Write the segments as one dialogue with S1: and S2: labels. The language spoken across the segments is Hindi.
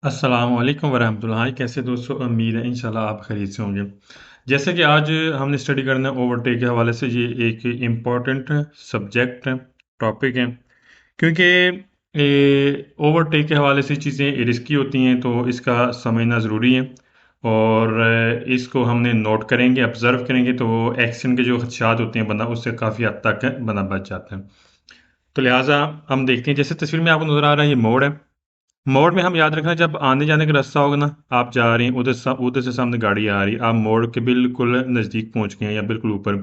S1: अस्सलाम वालेकुम वरहमतुल्लाह। हाय, कैसे दोस्तों? उम्मीद है इंशाल्लाह आप खैरियत से होंगे। जैसे कि आज हमने स्टडी करना है ओवरटेक के हवाले से, ये एक इम्पॉर्टेंट सब्जेक्ट टॉपिक है, क्योंकि ओवरटेक के हवाले से चीज़ें रिस्की होती हैं, तो इसका समझना ज़रूरी है। और इसको हमने नोट करेंगे, ऑब्ज़र्व करेंगे, तो एक्शन के जो खदशात होते हैं बंदा उससे काफ़ी हद तक बंदा बच जाता है। तो लिहाजा हम देखते हैं, जैसे तस्वीर में आपको नज़र आ रहा है, ये मोड़ है। मोड़ में हम याद रखना, जब आने जाने का रास्ता होगा ना, आप जा रहे हैं, उधर से सामने गाड़ी आ रही है, आप मोड़ के बिल्कुल नज़दीक पहुंच गए हैं या बिल्कुल ऊपर,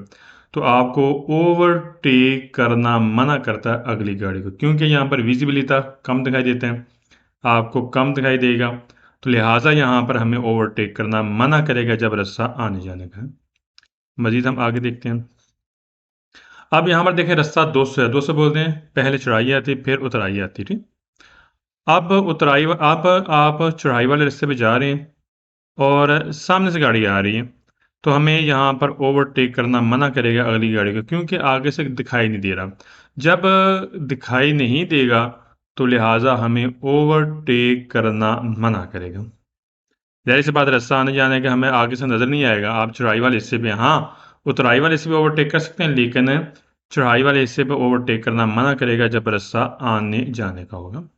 S1: तो आपको ओवरटेक करना मना करता है अगली गाड़ी को, क्योंकि यहाँ पर विजिबिलिटी कम दिखाई देते हैं, आपको कम दिखाई देगा। तो लिहाजा यहाँ पर हमें ओवरटेक करना मना करेगा जब रास्ता आने जाने का है। मजीद हम आगे देखते हैं। अब यहाँ पर देखें, रास्ता 200 है। 200 बोलते हैं पहले चढ़ाई आती फिर उतराई आती, ठीक। अब आप चढ़ाई वाले रास्ते पे जा रहे हैं और सामने से गाड़ी आ रही है, तो हमें यहाँ पर ओवरटेक करना मना करेगा अगली गाड़ी को, क्योंकि आगे से दिखाई नहीं दे रहा। जब दिखाई नहीं देगा, तो लिहाजा हमें ओवरटेक करना मना करेगा। ज़ाहिर सी बात, रास्ता आने जाने का हमें आगे से नज़र नहीं आएगा। आप चढ़ाई वाले हिस्से पे, हाँ, उतराई वाले हिस्से पे ओवरटेक कर सकते हैं, लेकिन चढ़ाई वाले हिस्से पे ओवरटेक करना मना करेगा जब रास्ता आने जाने का होगा।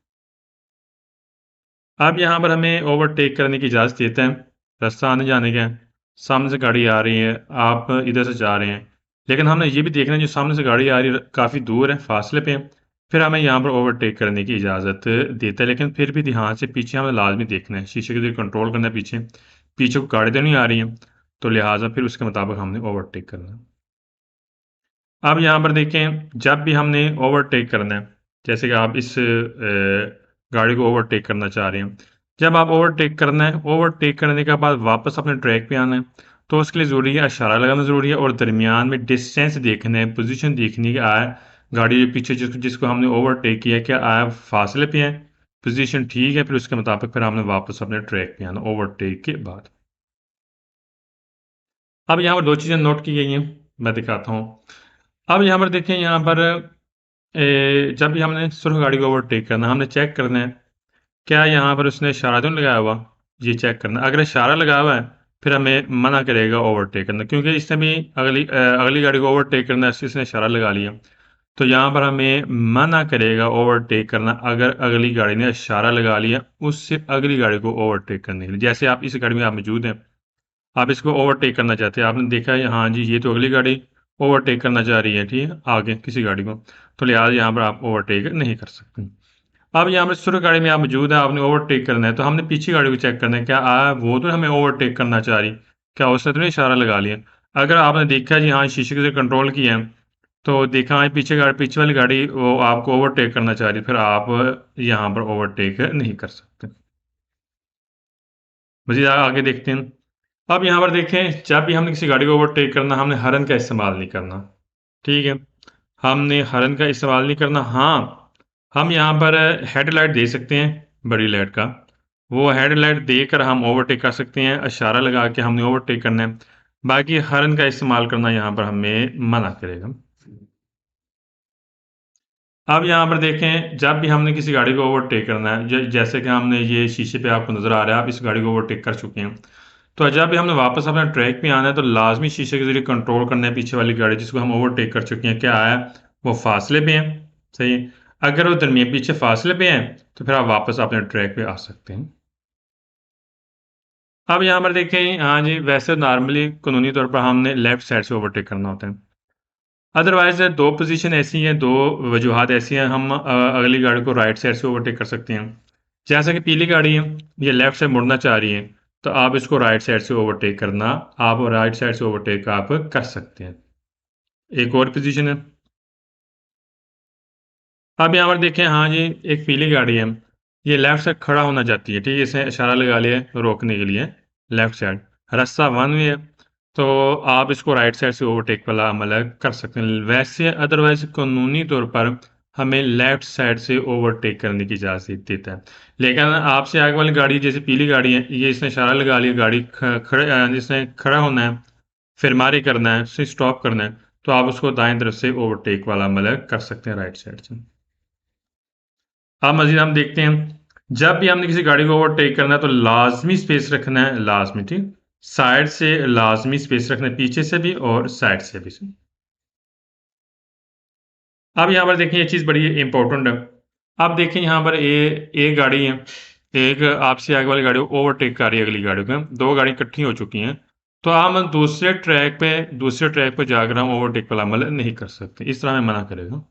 S1: अब यहाँ पर हमें ओवरटेक करने की इजाज़त देते हैं। रास्ता आने जाने का है, सामने से गाड़ी आ रही है, आप इधर से जा रहे हैं, लेकिन हमने ये भी देखना है जो सामने से गाड़ी आ रही है काफ़ी दूर है, फासले पे है, फिर हमें यहाँ पर ओवरटेक करने की इजाज़त देता है। लेकिन फिर भी ध्यान से पीछे हमें लाज़मी देखना है, शीशे के ज़रिए कंट्रोल करना है पीछे। पीछे को गाड़ी तो नहीं आ रही है, तो लिहाज़ा फिर उसके मुताबिक हमने ओवरटेक करना है। अब यहाँ पर देखें, जब भी हमने ओवरटेक करना है, जैसे कि आप इस गाड़ी को ओवरटेक करना चाह रहे हैं। जब आप ओवरटेक करना है, ओवरटेक करने के बाद वापस अपने ट्रैक पे आना है, तो उसके लिए ज़रूरी है इशारा लगाना ज़रूरी है, और दरमियान में डिस्टेंस देखना है, पोजीशन देखनी है कि आया गाड़ी के पीछे जिसको हमने ओवरटेक किया है, क्या आया फासले पे है, पोजीशन ठीक है, फिर उसके मुताबिक फिर हमने वापस अपने ट्रैक पे आना ओवरटेक के बाद। अब यहाँ पर 2 चीज़ें नोट की गई हैं, मैं दिखाता हूँ। अब यहाँ पर देखें, यहाँ पर जब भी हमने सुर्ख गाड़ी को ओवरटेक करना है, हमने चेक करना है क्या यहाँ पर उसने इशारा तो नहीं लगाया हुआ, ये चेक करना है। अगर इशारा लगा हुआ है, फिर हमें मना करेगा ओवरटेक करना, क्योंकि इसने भी अगली गाड़ी को ओवरटेक करना है, इसने इशारा लगा लिया, तो यहाँ पर हमें मना करेगा ओवरटेक करना अगर अगली गाड़ी ने इशारा लगा लिया उससे अगली गाड़ी को ओवरटेक करने के लिए। जैसे आप इस गाड़ी में आप मौजूद हैं, आप इसको ओवरटेक करना चाहते हैं, आपने देखा है हाँ जी, ये तो अगली गाड़ी ओवरटेक करना चाह रही है, ठीक है, आगे किसी गाड़ी को, तो लिहाजा यहाँ पर आप ओवरटेक नहीं कर सकते। अब यहाँ पर शुरू गाड़ी में आप मौजूद है, आपने ओवरटेक करना है, तो हमने पीछे गाड़ी को चेक करना है, क्या वो तो हमें ओवरटेक करना चाह रही, क्या उसने तो नहीं इशारा लगा लिया। अगर आपने देखा जी हाँ, शीशे से कंट्रोल किया है, तो देखा है पीछे वाली गाड़ी वो आपको ओवरटेक करना चाह रही, फिर आप यहाँ पर ओवरटेक नहीं कर सकते। मज़ीद आगे देखते हैं। अब यहाँ पर देखें, जब भी हमने किसी गाड़ी को ओवरटेक करना, हमने हॉर्न का इस्तेमाल नहीं करना, ठीक है, हमने हॉर्न का इस्तेमाल नहीं करना। हाँ, हम यहाँ पर हेडलाइट दे सकते हैं, बड़ी लाइट का, वो हेडलाइट देकर हम ओवरटेक कर सकते हैं, इशारा लगा के हमने ओवरटेक करना है। बाकी हॉर्न का इस्तेमाल करना यहाँ पर हमें मना करेगा। अब यहाँ पर देखें, जब भी हमने किसी गाड़ी को ओवरटेक करना है, जैसे कि हमने ये शीशे पे आपको नज़र आ रहा है, आप इस गाड़ी को ओवरटेक कर चुके हैं, तो जब भी हमने वापस अपने ट्रैक पे आना है, तो लाजमी शीशे के ज़रिए कंट्रोल करना है पीछे वाली गाड़ी जिसको हम ओवरटेक कर चुके हैं, क्या आया वो फासले पे है, सही है। अगर वो दरमियान पीछे फासले पे है, तो फिर आप वापस अपने ट्रैक पे आ सकते हैं। अब यहाँ पर देखें, हाँ जी, वैसे नॉर्मली कानूनी तौर पर हमने लेफ्ट साइड से ओवरटेक करना होता है। अदरवाइज़ 2 पोज़ीशन ऐसी हैं, 2 वजूहात ऐसी हैं, हम अगली गाड़ी को राइट साइड से ओवरटेक कर सकते हैं। जैसे कि पीली गाड़ी है, ये लेफ्ट से मुड़ना चाह रही है, तो आप इसको राइट साइड से ओवरटेक करना, आप राइट साइड से ओवरटेक आप कर सकते हैं। एक और पोज़ीशन है। अब यहाँ पर देखें, हाँ जी, एक पीली गाड़ी है, ये लेफ्ट साइड खड़ा होना चाहती है, ठीक है, इसने इशारा लगा लिया है रोकने के लिए, लेफ्ट साइड। रास्ता वन वे है, तो आप इसको राइट साइड से ओवरटेक वाला अमल कर सकते हैं। वैसे अदरवाइज़ कानूनी तौर पर हमें लेफ्ट साइड से ओवरटेक करने की इजाज़त देता है। लेकिन आपसे आगे वाली गाड़ी जैसे पीली गाड़ी है, ये इसने इशारा लगा लिया, गाड़ी जिसने खड़ा होना है, फिर मारी करना है, उसे स्टॉप करना है, तो आप उसको दाएँ तरफ से ओवरटेक वाला अमल कर सकते हैं राइट साइड से। अब मज़ीद हम देखते हैं, जब भी हमने किसी गाड़ी को ओवरटेक करना है तो लाजमी स्पेस रखना है, लाजमी, ठीक। साइड से लाजमी स्पेस रखना है, पीछे से भी और साइड से भी। अब यहाँ पर देखें, ये चीज़ बड़ी इंपॉर्टेंट है। अब देखें यहाँ पर एक गाड़ी है, एक आपसे आगे वाली गाड़ी को ओवरटेक कर रही है अगली गाड़ी को, दो गाड़ी इकट्ठी हो चुकी हैं। तो हम दूसरे ट्रैक पे जाकर हम ओवरटेक वाला अमल नहीं कर सकते, इस तरह हमें मना करेगा।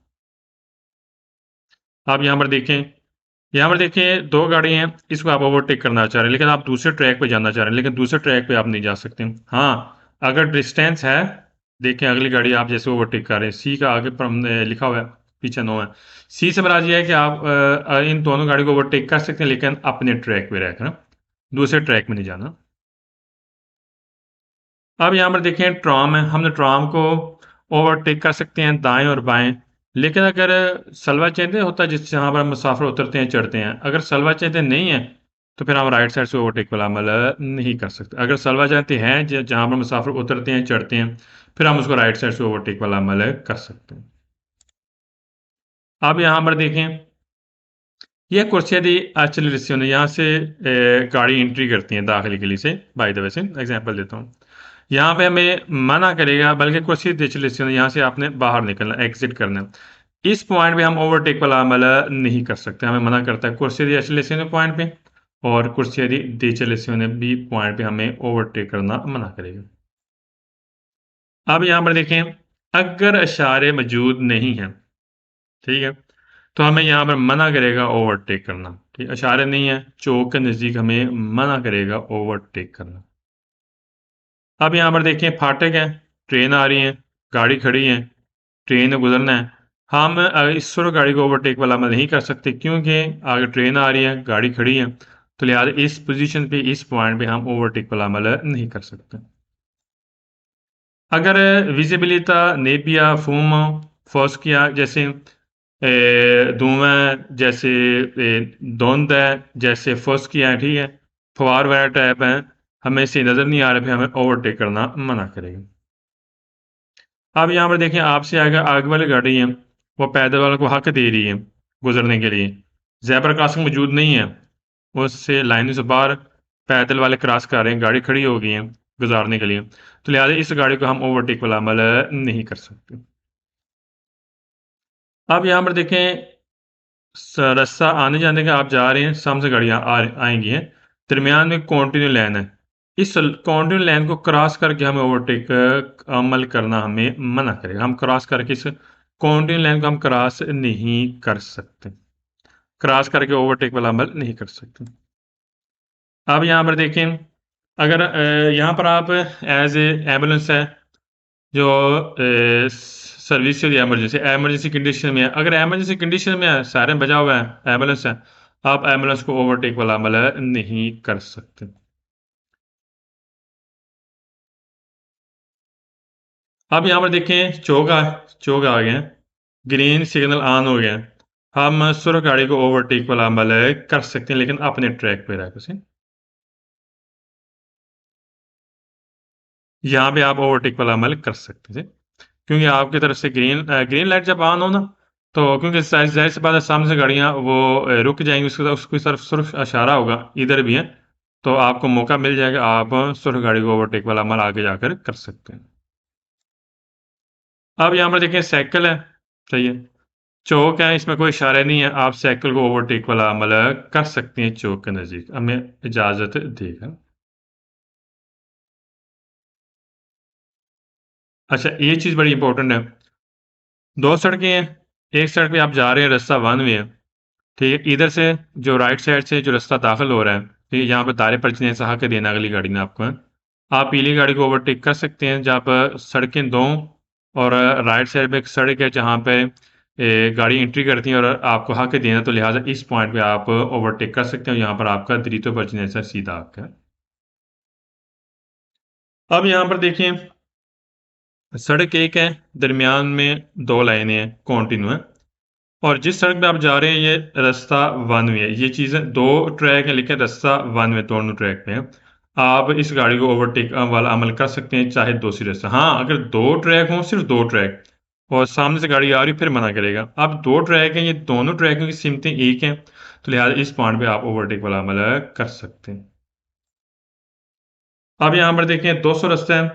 S1: आप यहाँ पर देखें, दो गाड़ी हैं, इसको आप ओवरटेक करना चाह रहे हैं, लेकिन आप दूसरे ट्रैक पे जाना चाह रहे हैं, लेकिन दूसरे ट्रैक पे आप नहीं जा सकते। हाँ, अगर डिस्टेंस है, देखें अगली गाड़ी आप जैसे ओवरटेक कर रहे हैं, सी का आगे पर हमने लिखा हुआ है, पीछे नो है। सी से मराज ये है कि आप इन दोनों गाड़ी को ओवरटेक कर सकते हैं, लेकिन अपने ट्रैक पे रहकर, दूसरे ट्रैक में नहीं जाना। अब यहाँ पर देखें, ट्राम है, हमने ट्राम को ओवरटेक कर सकते हैं दाएं और बाएं, लेकिन अगर सलवा चेते होता है जिस जहाँ पर मुसाफिर उतरते हैं चढ़ते हैं, अगर सलवा चेते नहीं है तो फिर हम राइट साइड से ओवरटेक वाला अमल नहीं कर सकते। अगर सलवा चेते हैं जहाँ पर मुसाफिर उतरते हैं चढ़ते हैं, फिर हम उसको राइट साइड से ओवरटेक वाला अमल कर सकते हैं। अब यहाँ पर देखें, यह कुर्सियाँ दी एक्चुअली यहाँ से गाड़ी एंट्री करती हैं दाखिली गली से, बाय द वे से एग्जांपल देता हूँ। यहाँ पे हमें मना करेगा, बल्कि कुर्सी डिचलेशन, यहाँ से आपने बाहर निकलना, एग्जिट करना है। इस पॉइंट पे हम ओवरटेक वाला अमल नहीं कर सकते, हमें मना करता है कुर्सी डिचलेशन पॉइंट पे, और कुर्सी डिचलेशन भी पॉइंट पे हमें ओवरटेक करना मना करेगा। अब यहाँ पर देखें, अगर इशारे मौजूद नहीं है, ठीक है, तो हमें यहाँ पर मना करेगा ओवरटेक करना, ठीक। इशारे नहीं है, चौक के नज़दीक हमें मना करेगा ओवरटेक करना। अब यहाँ पर देखिए, फाटक है, ट्रेन आ रही है, गाड़ी खड़ी है, ट्रेन ने गुजरना है। हम इस सूरत गाड़ी को ओवरटेक वाला अमल नहीं कर सकते, क्योंकि आगे ट्रेन आ रही है, गाड़ी खड़ी है, तो लिहाजा इस पोजीशन पे, इस पॉइंट पे हम ओवरटेक वाला अमल नहीं कर सकते। अगर विजिबिलिटा नेपिया फूम फोस्किया जैसे धुआं, जैसे धुंध है, जैसे फोस्किया है, ठीक है, फवार वगैरह टाइप है, हमें इसे नज़र नहीं आ रहा, फिर हमें ओवरटेक करना मना करेगा। अब यहाँ पर देखें, आपसे आगे वाली गाड़ी है, वो पैदल वालों को हक दे रही है गुजरने के लिए, ज़ेब्रा क्रॉसिंग मौजूद नहीं है, उससे लाइन से बाहर पैदल वाले क्रॉस कर रहे हैं, गाड़ी खड़ी हो गई है गुजारने के लिए, तो लिहाजा इस गाड़ी को हम ओवरटेक वाला अमल नहीं कर सकते। अब यहाँ पर देखें, रास्ता आने जाने का आप जा रहे हैं, सामने से गाड़ियाँ आएंगी हैं, दरमियान में कॉन्टिन्यू लाइन है, इस कॉन्टिन्यू लाइन को क्रॉस करके हमें ओवरटेक अमल करना हमें मना करेगा। हम क्रॉस करके इस कॉन्टिन्यू लाइन को हम क्रॉस नहीं कर सकते, क्रॉस करके ओवरटेक वाला अमल नहीं कर सकते। अब यहाँ पर देखें, अगर यहाँ पर आप एज ए एम्बुलेंस है जो सर्विस या इमरजेंसी इमरजेंसी कंडीशन में है, अगर इमरजेंसी कंडीशन में है, सायरन बजा हुआ है, एम्बुलेंस है, आप एम्बुलेंस को ओवरटेक वाला अमल नहीं कर सकते। अब यहाँ पर देखें, चौक आ गए हैं, ग्रीन सिग्नल ऑन हो गया है, हम सुरख गाड़ी को ओवरटेक वाला अमल कर सकते हैं, लेकिन अपने ट्रैक पे रहकर से। यहाँ पे आप ओवरटेक वाला अमल कर सकते थे, क्योंकि आपकी तरफ से ग्रीन लाइट जब ऑन हो ना, तो क्योंकि जाहिर सी बात है, सामने से गाड़ियाँ वो रुक जाएंगी, उसकी तरफ सिर्फ इशारा होगा इधर भी है, तो आपको मौका मिल जाएगा, आप सिर्फ गाड़ी को ओवरटेक वाला अमल आगे जाकर कर सकते हैं। अब यहाँ पर देखिए, साइकिल है, सही है, चौक है, इसमें कोई इशारा नहीं है, आप साइकिल को ओवरटेक वाला अमल कर सकते हैं चौक के नज़दीक, हमें इजाज़त देगा। अच्छा, ये चीज़ बड़ी इंपॉर्टेंट है, दो सड़कें हैं, एक सड़क पे आप जा रहे हैं, रास्ता वन वे है, ठीक है, इधर से जो राइट साइड से जो रास्ता दाखिल हो रहा है, ठीक है, यहाँ पर दायरे पर से हक देना अगली गाड़ी ने आपको है। आप पीली गाड़ी को ओवरटेक कर सकते हैं, जहाँ पर सड़कें दो, और राइट साइड पे एक सड़क है जहाँ पे गाड़ी एंट्री करती है, और आपको हक देना, तो लिहाजा इस पॉइंट पे आप ओवरटेक कर सकते हैं, यहाँ पर आपका दरीतो बचने सीधा हक है। अब यहाँ पर देखिए, सड़क एक है, दरमियान में दो लाइनें हैं, कॉन्टिन्यू है, और जिस सड़क पे आप जा रहे हैं ये रास्ता वन वे है, ये चीज़ें दो ट्रैक है, लेकिन रास्ता वन वे, दोनों ट्रैक पे है, आप इस गाड़ी को ओवरटेक वाला अमल कर सकते हैं, चाहे दूसरी रास्ता। हाँ, अगर दो ट्रैक हों, सिर्फ दो ट्रैक, और सामने से गाड़ी आ रही, फिर मना करेगा। अब दो ट्रैक हैं, ये दोनों ट्रैकों की सिमतें एक हैं, तो लिहाजा इस पॉइंट पे आप ओवरटेक वाला अमल कर सकते हैं। अब यहाँ पर देखें 200 रास्ता है,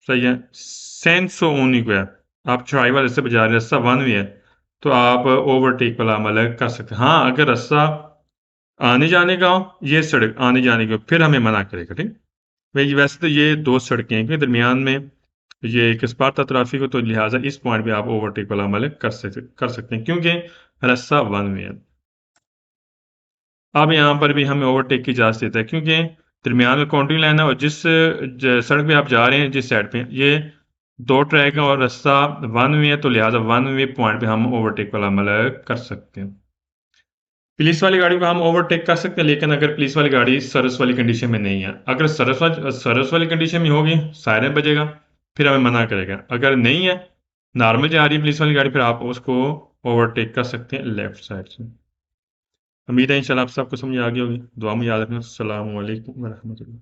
S1: सही है, 100 यूनिक है, आप चौड़ाई वाले रास्ते पर जा रहे हैं, रास्ता वन वे है, तो आप ओवरटेक वाला अमल कर सकते हैं। हाँ, अगर रास्ता आने जाने का हो, ये सड़क आने जाने की हो, फिर हमें मना करेगा, ठीक। भाई वैसे तो ये दो सड़कें हैं कि दरमियान में ये एक स्पार्ता ट्रैफिक हो, तो लिहाजा इस पॉइंट पे आप ओवरटेक वाला अमल कर सकते हैं, क्योंकि रास्ता वन वे है। अब यहाँ पर भी हमें ओवरटेक की इजाज़त देता है, क्योंकि दरमियान में काउंटिंग लाइन है और जिस सड़क पे आप जा रहे हैं, जिस साइड पे, ये दो ट्रैक है और रास्ता वन वे है, तो लिहाजा वन वे पॉइंट पे हम ओवरटेक वाला अमल कर सकते हैं। पुलिस वाली गाड़ी को हम ओवरटेक कर सकते हैं, लेकिन अगर पुलिस वाली गाड़ी सर्विस वाली कंडीशन में नहीं है, अगर सर्विस वाली कंडीशन में होगी, सायरन बजेगा, फिर हमें मना करेगा। अगर नहीं है, नॉर्मल जा रही है पुलिस वाली गाड़ी, फिर आप उसको ओवरटेक कर सकते हैं लेफ्ट साइड से। उम्मीद है इंशाल्लाह आप सबको समझ आ गई होगी। दुआ में याद रखना। अस्सलाम वालेकुम व रहमतुल्लाह।